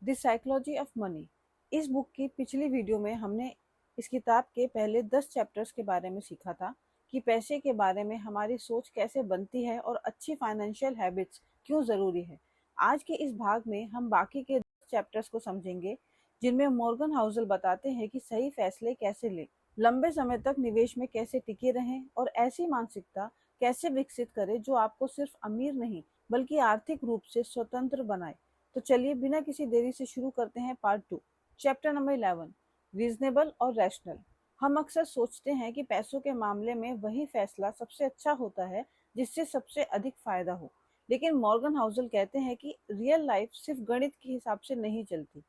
The psychology of money. इस book की पिछली वीडियो में हमने इस किताब के पहले 10 चैप्टर्स के बारे में सीखा था कि पैसे के बारे में हमारी सोच कैसे बनती है और अच्छी फाइनेंशियल हैबिट्स क्यों ज़रूरी है। आज के इस भाग में हम बाकी के 10 चैप्टर्स को समझेंगे, जिनमें मॉर्गन हाउसल बताते हैं कि सही फैसले कैसे लें, लंबे समय तक निवेश में कैसे टिके रहें और ऐसी मानसिकता कैसे विकसित करें जो आपको सिर्फ अमीर नहीं बल्कि आर्थिक रूप से स्वतंत्र बनाए। तो चलिए बिना किसी देरी से शुरू करते हैं पार्ट 2। चैप्टर नंबर 11, रीजनेबल और रैशनल। हम अक्सर सोचते हैं कि पैसों के मामले में वही फैसला सबसे अच्छा होता है जिससे सबसे अधिक फायदा हो, लेकिन मॉर्गन हाउसल कहते हैं कि रियल लाइफ सिर्फ गणित के हिसाब से नहीं चलती।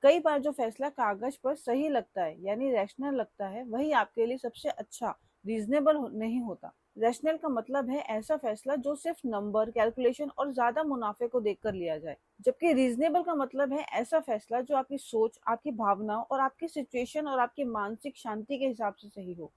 कई बार जो फैसला कागज पर सही लगता है यानी रैशनल लगता है, वही आपके लिए सबसे अच्छा रीजनेबल नहीं होता। रैशनल का मतलब है ऐसा फैसला जो सिर्फ नंबर, कैलकुलेशन और ज्यादा मुनाफे को देखकर लिया जाए, जबकि रीजनेबल का मतलब है ऐसा फैसला जो आपकी सोच, आपकी भावनाओं और आपकी सिचुएशन और आपकी मानसिक शांति के हिसाब से सही हो।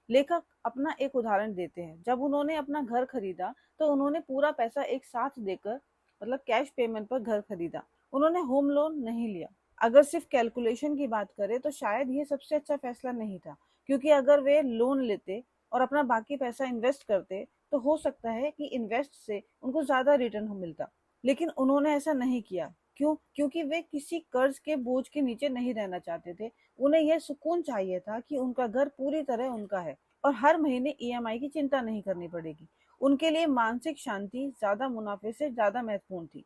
लेखक अपना एक उदाहरण देते हैं। जब उन्होंने अपना घर खरीदा तो उन्होंने पूरा पैसा एक साथ देकर, मतलब कैश पेमेंट पर घर खरीदा। उन्होंने होम लोन नहीं लिया। अगर सिर्फ कैलकुलेशन की बात करें तो शायद ये सबसे अच्छा फैसला नहीं था, क्योंकि अगर वे लोन लेते और अपना बाकी पैसा इन्वेस्ट करते तो हो सकता है कि इन्वेस्ट से उनको ज्यादा रिटर्न मिलता। लेकिन उन्होंने ऐसा नहीं किया। क्यों? क्योंकि वे किसी कर्ज के बोझ के नीचे नहीं रहना चाहते थे। उन्हें यह सुकून चाहिए था कि उनका घर पूरी तरह उनका है और हर महीने ईएमआई की चिंता नहीं करनी पड़ेगी। उनके लिए मानसिक शांति ज्यादा मुनाफे से ज्यादा महत्वपूर्ण थी।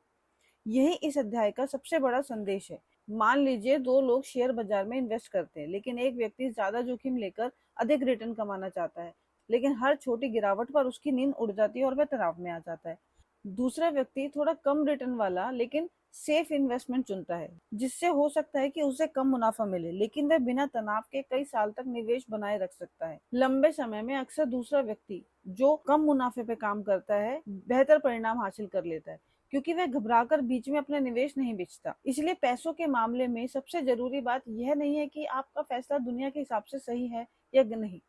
यही इस अध्याय का सबसे बड़ा संदेश है। मान लीजिए दो लोग शेयर बाजार में इन्वेस्ट करते हैं, लेकिन एक व्यक्ति ज्यादा जोखिम लेकर अधिक रिटर्न कमाना चाहता है, लेकिन हर छोटी गिरावट पर उसकी नींद उड़ जाती है और वह तनाव में आ जाता है। दूसरा व्यक्ति थोड़ा कम रिटर्न वाला लेकिन सेफ इन्वेस्टमेंट चुनता है, जिससे हो सकता है कि उसे कम मुनाफा मिले, लेकिन वह बिना तनाव के कई साल तक निवेश बनाए रख सकता है। लंबे समय में अक्सर दूसरा व्यक्ति जो कम मुनाफे पे काम करता है बेहतर परिणाम हासिल कर लेता है, क्योंकि वह घबराकर बीच में अपना निवेश नहीं बेचता। इसलिए पैसों के मामले में सबसे जरूरी बात यह नहीं है कि आपका फैसला दुनिया के हिसाब से सही है या नहीं।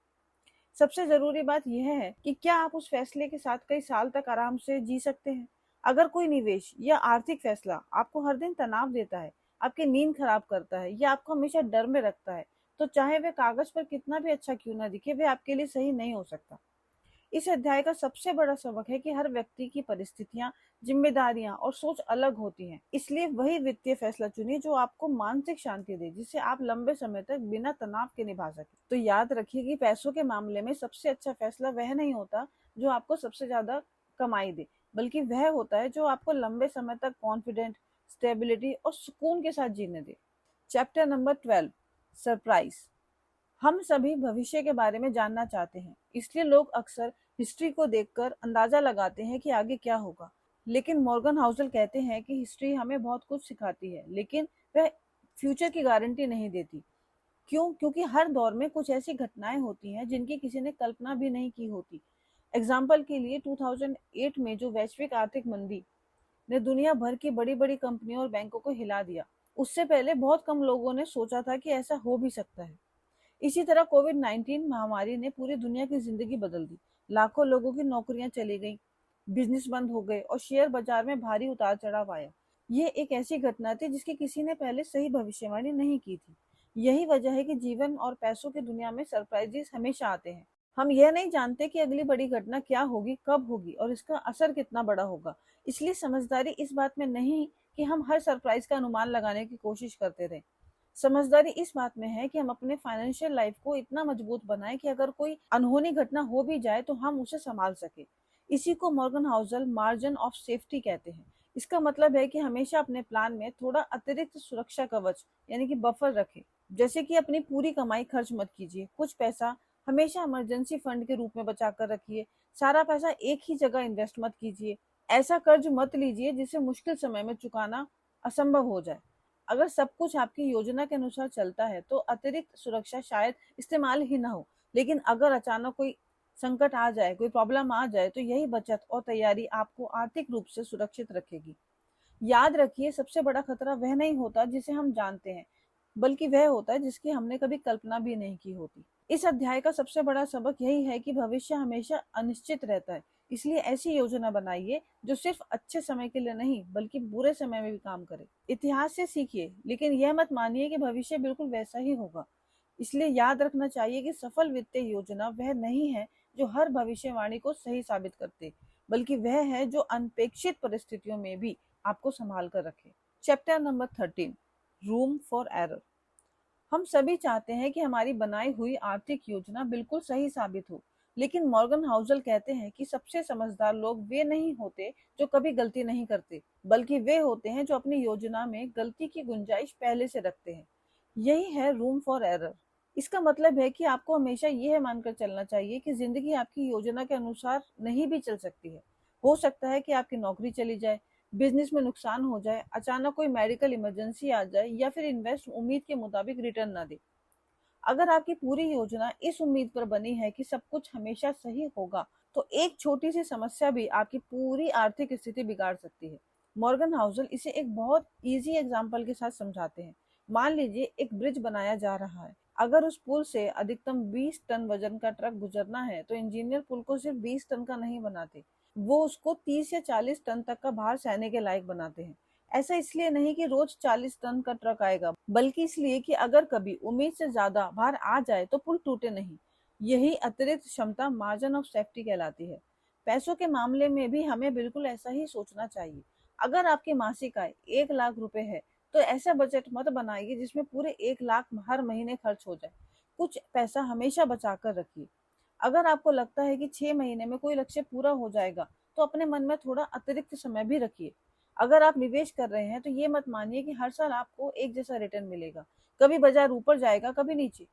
सबसे जरूरी बात यह है कि क्या आप उस फैसले के साथ कई साल तक आराम से जी सकते हैं। अगर कोई निवेश या आर्थिक फैसला आपको हर दिन तनाव देता है, आपकी नींद खराब करता है या आपको हमेशा डर में रखता है, तो चाहे वह कागज पर कितना भी अच्छा क्यों ना दिखे, वह आपके लिए सही नहीं हो सकता। इस अध्याय का सबसे बड़ा सबक है कि हर व्यक्ति की परिस्थितियां, जिम्मेदारियां और सोच अलग होती हैं। इसलिए वही वित्तीय फैसला चुनिए जो आपको मानसिक शांति दे, जिसे आप लंबे समय तक बिना तनाव के निभा सके। तो याद रखिए कि पैसों के मामले में सबसे अच्छा फैसला वह नहीं होता जो आपको सबसे ज्यादा कमाई दे, बल्कि वह होता है जो आपको लंबे समय तक कॉन्फिडेंट, स्टेबिलिटी और सुकून के साथ जीने दे। Chapter number 12, surprise. हम सभी भविष्य के बारे में जानना चाहते हैं, इसलिए लोग अक्सर हिस्ट्री को देखकर अंदाजा लगाते हैं कि आगे क्या होगा। लेकिन मॉर्गन हाउसल कहते हैं कि हिस्ट्री हमें बहुत कुछ सिखाती है, लेकिन वह फ्यूचर की गारंटी नहीं देती। क्यों? क्योंकि हर दौर में कुछ ऐसी घटनाएं होती हैं जिनकी किसी ने कल्पना भी नहीं की होती। एग्जाम्पल के लिए 2008 में जो वैश्विक आर्थिक मंदी ने दुनिया भर की बड़ी बड़ी कंपनियों और बैंकों को हिला दिया, उससे पहले बहुत कम लोगों ने सोचा था कि ऐसा हो भी सकता है। इसी तरह कोविड-19 महामारी ने पूरी दुनिया की जिंदगी बदल दी। लाखों लोगों की नौकरियां चली गईं, बिजनेस बंद हो गए और शेयर बाजार में भारी उतार चढ़ाव आया। ये एक ऐसी घटना थी जिसकी किसी ने पहले सही भविष्यवाणी नहीं की थी। यही वजह है कि जीवन और पैसों की दुनिया में सरप्राइजेस हमेशा आते हैं। हम यह नहीं जानते कि अगली बड़ी घटना क्या होगी, कब होगी और इसका असर कितना बड़ा होगा। इसलिए समझदारी इस बात में नहीं कि हम हर सरप्राइज का अनुमान लगाने की कोशिश करते रहें। समझदारी इस बात में है कि हम अपने फाइनेंशियल लाइफ को इतना मजबूत बनाएं कि अगर कोई अनहोनी घटना हो भी जाए तो हम उसे संभाल सके। इसी को Morgan Housel margin of safety कहते हैं। इसका मतलब है कि हमेशा अपने प्लान में थोड़ा अतिरिक्त सुरक्षा कवच यानी कि बफर रखें। जैसे कि अपनी पूरी कमाई खर्च मत कीजिए, कुछ पैसा हमेशा इमरजेंसी फंड के रूप में बचा कर रखिए। सारा पैसा एक ही जगह इन्वेस्ट मत कीजिए। ऐसा कर्ज मत लीजिए जिसे मुश्किल समय में चुकाना असंभव हो जाए। अगर सब कुछ आपकी योजना के अनुसार चलता है तो अतिरिक्त सुरक्षा शायद इस्तेमाल ही ना हो, लेकिन अगर अचानक कोई संकट आ जाए, कोई प्रॉब्लम आ जाए, तो यही बचत और तैयारी आपको आर्थिक रूप से सुरक्षित रखेगी। याद रखिए, सबसे बड़ा खतरा वह नहीं होता जिसे हम जानते हैं, बल्कि वह होता है जिसकी हमने कभी कल्पना भी नहीं की होती। इस अध्याय का सबसे बड़ा सबक यही है कि भविष्य हमेशा अनिश्चित रहता है, इसलिए ऐसी योजना बनाइए जो सिर्फ अच्छे समय के लिए नहीं बल्कि बुरे समय में भी काम करे। इतिहास से सीखिए, लेकिन यह मत मानिए कि भविष्य बिल्कुल वैसा ही होगा। इसलिए याद रखना चाहिए कि सफल वित्तीय योजना वह नहीं है जो हर भविष्यवाणी को सही साबित करते, बल्कि वह है जो अनपेक्षित परिस्थितियों में भी आपको संभाल कर रखे। Chapter number 13, room for error. हम सभी चाहते हैं कि हमारी बनाई हुई आर्थिक योजना बिल्कुल सही साबित हो, लेकिन मॉर्गन हाउसल कहते हैं कि सबसे समझदार लोग वे नहीं होते जो कभी गलती नहीं करते, बल्कि वे होते हैं जो अपनी योजना में गलती की गुंजाइश पहले से रखते हैं। यही है रूम फॉर एरर। इसका मतलब है कि आपको हमेशा यह मानकर चलना चाहिए कि जिंदगी आपकी योजना के अनुसार नहीं भी चल सकती है। हो सकता है कि आपकी नौकरी चली जाए, बिजनेस में नुकसान हो जाए, अचानक कोई मेडिकल इमरजेंसी आ जाए या फिर इन्वेस्ट उम्मीद के मुताबिक रिटर्न ना दे। अगर आपकी पूरी योजना इस उम्मीद पर बनी है कि सब कुछ हमेशा सही होगा, तो एक छोटी सी समस्या भी आपकी पूरी आर्थिक स्थिति बिगाड़ सकती है। मॉर्गन हाउसल इसे एक बहुत इजी एग्जांपल के साथ समझाते हैं। मान लीजिए एक ब्रिज बनाया जा रहा है। अगर उस पुल से अधिकतम 20 टन वजन का ट्रक गुजरना है, तो इंजीनियर पुल को सिर्फ 20 टन का नहीं बनाते, वो उसको 30 या 40 टन तक का भार सहने के लायक बनाते हैं। ऐसा इसलिए नहीं कि रोज 40 टन का ट्रक आएगा, बल्कि इसलिए कि अगर कभी उम्मीद से ज्यादा भार आ जाए तो पुल टूटे नहीं। यही अतिरिक्त क्षमता मार्जिन ऑफ सेफ्टी कहलाती है। पैसों के मामले में भी हमें बिल्कुल ऐसा ही सोचना चाहिए। अगर आपकी मासिक आय 1 लाख रुपए है, तो ऐसा बजट मत बनाइए जिसमें पूरे 1 लाख हर महीने खर्च हो जाए। कुछ पैसा हमेशा बचा कर रखिए। अगर आपको लगता है कि 6 महीने में कोई लक्ष्य पूरा हो जाएगा, तो अपने मन में थोड़ा अतिरिक्त समय भी रखिए। अगर आप निवेश कर रहे हैं, तो ये मत मानिए कि हर साल आपको एक जैसा रिटर्न मिलेगा। कभी बाजार ऊपर जाएगा, कभी नीचे।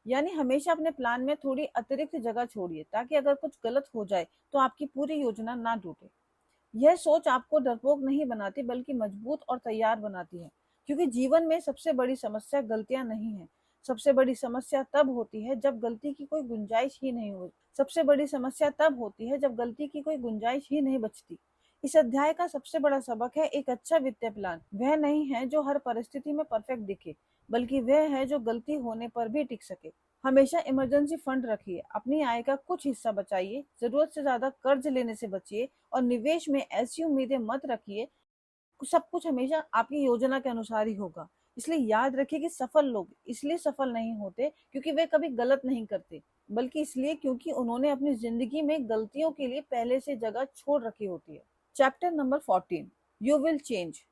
यानी हमेशा अपने प्लान में थोड़ी अतिरिक्त जगह छोड़िए, ताकि अगर कुछ गलत हो जाए तो आपकी पूरी योजना ना टूटे। यह सोच आपको डरपोक नहीं बनाती, बल्कि मजबूत और तैयार बनाती है। क्योंकि जीवन में सबसे बड़ी समस्या गलतियां नहीं है। सबसे बड़ी समस्या तब होती है जब गलती की कोई गुंजाइश ही नहीं हो सबसे बड़ी समस्या तब होती है जब गलती की कोई गुंजाइश ही नहीं बचती। इस अध्याय का सबसे बड़ा सबक है, एक अच्छा वित्तीय प्लान वह नहीं है जो हर परिस्थिति में परफेक्ट दिखे, बल्कि वह है जो गलती होने पर भी टिक सके। हमेशा इमरजेंसी फंड रखिए, अपनी आय का कुछ हिस्सा बचाइए, जरूरत से ज्यादा कर्ज लेने से बचिए और निवेश में ऐसी उम्मीदें मत रखिए सब कुछ हमेशा आपकी योजना के अनुसार ही होगा। इसलिए याद रखिए कि सफल लोग इसलिए सफल नहीं होते क्योंकि वे कभी गलत नहीं करते, बल्कि इसलिए क्योंकि उन्होंने अपनी जिंदगी में गलतियों के लिए पहले से जगह छोड़ रखी होती है। Chapter number 14, you will change.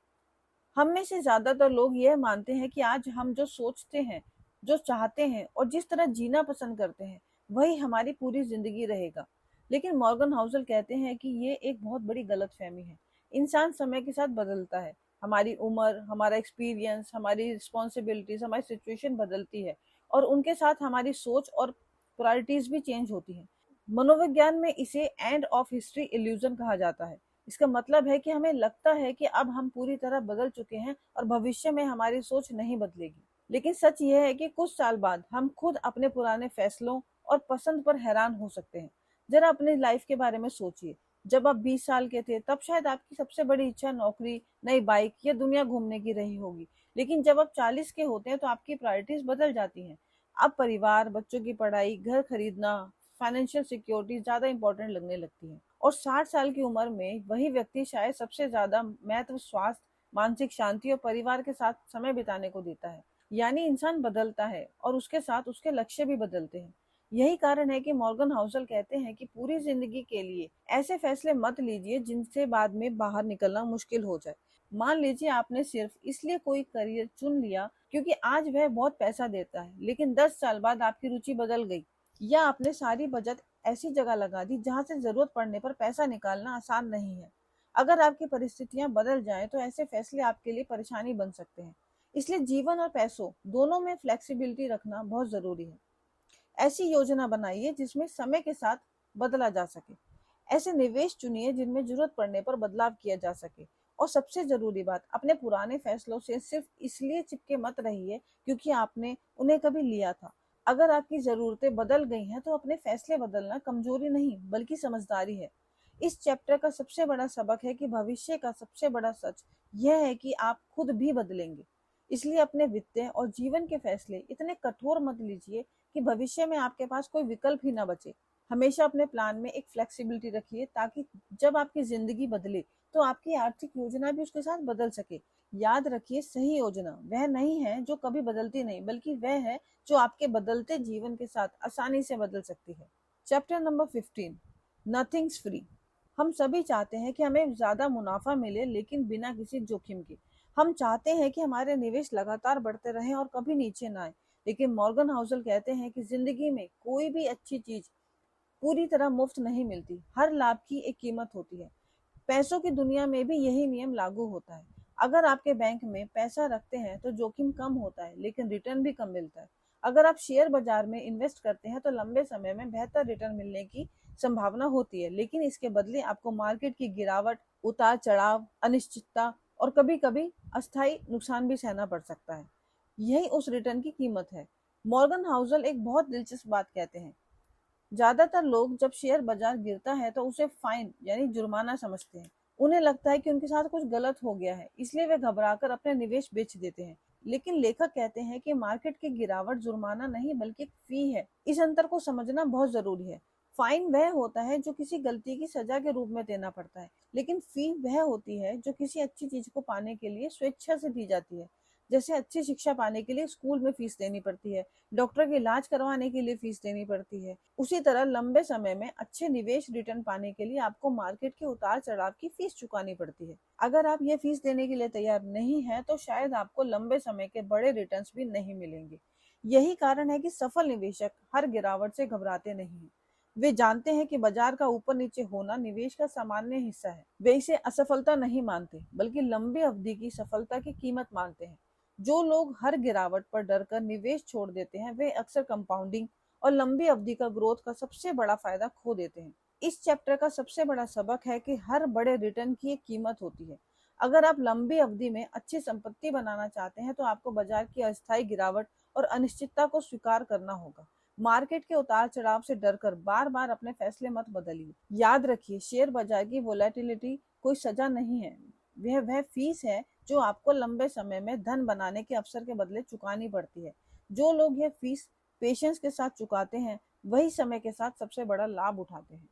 हम में से ज्यादातर लोग यह मानते हैं कि आज हम जो सोचते हैं, जो चाहते हैं और जिस तरह जीना पसंद करते हैं, वही हमारी पूरी जिंदगी रहेगा। लेकिन मॉर्गन हाउसल कहते हैं कि ये एक बहुत बड़ी गलतफहमी है। इंसान समय के साथ बदलता है। हमारी उम्र, हमारा एक्सपीरियंस, हमारी रिस्पॉन्सिबिलिटीज, हमारी सिचुएशन बदलती है और उनके साथ हमारी सोच और प्रायोरिटीज भी चेंज होती है। मनोविज्ञान में इसे एंड ऑफ हिस्ट्री इल्यूजन कहा जाता है। इसका मतलब है कि हमें लगता है कि अब हम पूरी तरह बदल चुके हैं और भविष्य में हमारी सोच नहीं बदलेगी। लेकिन सच यह है कि कुछ साल बाद हम खुद अपने पुराने फैसलों और पसंद पर हैरान हो सकते हैं। जरा अपनी लाइफ के बारे में सोचिए। जब आप 20 साल के थे, तब शायद आपकी सबसे बड़ी इच्छा नौकरी, नई बाइक या दुनिया घूमने की रही होगी। लेकिन जब आप 40 के होते हैं, तो आपकी प्रायोरिटीज बदल जाती हैं। अब परिवार, बच्चों की पढ़ाई, घर खरीदना, फाइनेंशियल सिक्योरिटी ज्यादा इंपॉर्टेंट लगने लगती है। और 60 साल की उम्र में वही व्यक्ति शायद सबसे ज्यादा महत्व स्वास्थ्य, मानसिक शांति और परिवार के साथ समय बिताने को देता है। यानी इंसान बदलता है और उसके साथ उसके लक्ष्य भी बदलते हैं। यही कारण है कि मॉर्गन हाउसल कहते हैं कि पूरी जिंदगी के लिए ऐसे फैसले मत लीजिए जिनसे बाद में बाहर निकलना मुश्किल हो जाए। मान लीजिए आपने सिर्फ इसलिए कोई करियर चुन लिया क्योंकि आज वह बहुत पैसा देता है, लेकिन 10 साल बाद आपकी रुचि बदल गई, या आपने सारी बचत ऐसी जगह लगा दी जहां से जरूरत पड़ने पर पैसा निकालना आसान नहीं है। अगर आपकी परिस्थितियां बदल जाएं, तो ऐसे फैसले आपके लिए परेशानी बन सकते हैं। इसलिए जीवन और पैसों दोनों में फ्लेक्सिबिलिटी रखना बहुत जरूरी है। ऐसी योजना बनाइए जिसमें समय के साथ बदला जा सके। ऐसे निवेश चुनिए जिनमें जरूरत पड़ने पर बदलाव किया जा सके। और सबसे जरूरी बात, अपने पुराने फैसलों से सिर्फ इसलिए चिपके मत रहिए क्योंकि आपने उन्हें कभी लिया था। अगर आपकी जरूरतें बदल गई हैं, तो अपने फैसले बदलना कमजोरी नहीं बल्कि समझदारी है। इस चैप्टर का सबसे बड़ा सबक है कि भविष्य का सबसे बड़ा सच यह है कि आप खुद भी बदलेंगे। इसलिए अपने वित्तीय और जीवन के फैसले इतने कठोर मत लीजिए कि भविष्य में आपके पास कोई विकल्प ही ना बचे। हमेशा अपने प्लान में एक फ्लेक्सिबिलिटी रखिए ताकि जब आपकी जिंदगी बदले तो आपकी आर्थिक योजना भी उसके साथ बदल सके। याद रखिए, सही योजना वह नहीं है जो कभी बदलती नहीं, बल्कि वह है जो आपके बदलते जीवन के साथ आसानी से बदल सकती है। Chapter number 15, nothings free. हम सभी चाहते हैं कि हमें ज्यादा मुनाफा मिले, लेकिन बिना किसी जोखिम के। हम चाहते हैं कि हमारे निवेश लगातार बढ़ते रहें और कभी नीचे ना आए। लेकिन मॉर्गन हाउसल कहते हैं कि जिंदगी में कोई भी अच्छी चीज पूरी तरह मुफ्त नहीं मिलती। हर लाभ की एक कीमत होती है। पैसों की दुनिया में भी यही नियम लागू होता है। अगर आपके बैंक में पैसा रखते हैं तो जोखिम कम होता है, लेकिन रिटर्न भी कम मिलता है। अगर आप शेयर बाजार में इन्वेस्ट करते हैं तो लंबे समय में बेहतर रिटर्न मिलने की संभावना होती है, लेकिन इसके बदले आपको मार्केट की गिरावट, उतार चढ़ाव, अनिश्चितता और कभी कभी अस्थायी नुकसान भी सहना पड़ सकता है। यही उस रिटर्न की कीमत है। मॉर्गन हाउसल एक बहुत दिलचस्प बात कहते हैं। ज्यादातर लोग जब शेयर बाजार गिरता है तो उसे फाइन यानी जुर्माना समझते हैं। उन्हें लगता है कि उनके साथ कुछ गलत हो गया है, इसलिए वे घबराकर अपने निवेश बेच देते हैं। लेकिन लेखक कहते हैं कि मार्केट की गिरावट जुर्माना नहीं बल्कि एक फी है। इस अंतर को समझना बहुत जरूरी है। फाइन वह होता है जो किसी गलती की सजा के रूप में देना पड़ता है, लेकिन फी वह होती है जो किसी अच्छी चीज को पाने के लिए स्वेच्छा से दी जाती है। जैसे अच्छी शिक्षा पाने के लिए स्कूल में फीस देनी पड़ती है, डॉक्टर का इलाज करवाने के लिए फीस देनी पड़ती है। उसी तरह लंबे समय में अच्छे निवेश रिटर्न पाने के लिए आपको मार्केट के उतार चढ़ाव की फीस चुकानी पड़ती है। अगर आप ये फीस देने के लिए तैयार नहीं है तो शायद आपको लंबे समय के बड़े रिटर्न्स भी नहीं मिलेंगे। यही कारण है कि सफल निवेशक हर गिरावट से घबराते नहीं हैं। वे जानते हैं कि बाजार का ऊपर नीचे होना निवेश का सामान्य हिस्सा है। वे इसे असफलता नहीं मानते, बल्कि लंबी अवधि की सफलता की कीमत मानते हैं। जो लोग हर गिरावट पर डरकर निवेश छोड़ देते हैं, वे अक्सर कंपाउंडिंग और लंबी अवधि का ग्रोथ का सबसे बड़ा फायदा खो देते हैं। इस चैप्टर का सबसे बड़ा सबक है कि हर बड़े रिटर्न की एक कीमत होती है। अगर आप लंबी अवधि में अच्छी संपत्ति बनाना चाहते हैं तो आपको बाजार की अस्थायी गिरावट और अनिश्चितता को स्वीकार करना होगा। मार्केट के उतार चढ़ाव से डरकर बार बार अपने फैसले मत बदलिए। याद रखिए, शेयर बाजार की वोलेटिलिटी कोई सजा नहीं है, वह फीस है जो आपको लंबे समय में धन बनाने के अवसर के बदले चुकानी पड़ती है। जो लोग यह फीस पेशेंस के साथ चुकाते हैं, वही समय के साथ सबसे बड़ा लाभ उठाते हैं।